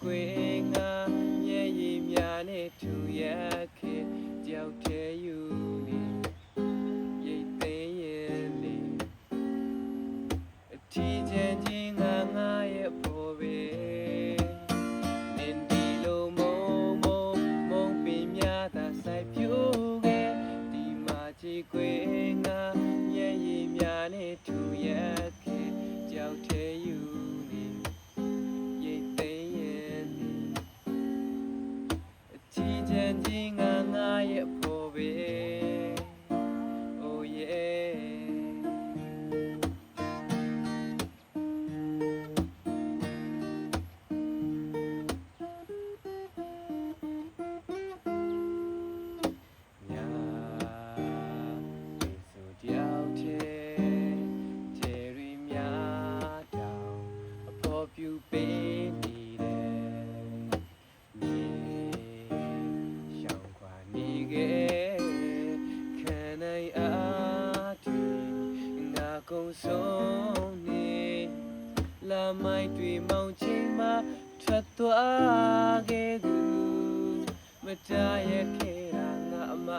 ကွယ်ငါမျက်ရည်များနဲ့ထူရက်ခဲ့ကြောက်တဲ့ယူနေရိတ်သိမ်းရင်လေအထီးကျန်ချင်းငါရဲ့ဖို့ပဲနင်ဒီလိုမုံပင်များသာစိုက်ပြိုးခဲ့ဒီမှာချီကွယ်ငါမျက်ရည်များနဲ့ထူရက်ခဲ့ကြောက်တဲ့ယူနေရိတ်သိမ်းရင်လေအထီးကျန်ချင်းငါရဲ့ဖို့ပဲ Oh yeahပြူပေးနေတယ်မြေရှောင်ခွာနေခဲ့ခံနိုင်အားတွေငါကုန်ဆုံးနေလာမိုက်တွေမောင်ချင်းမှထွက်သွားခဲ့သူမတရခဲ့တာငါအမ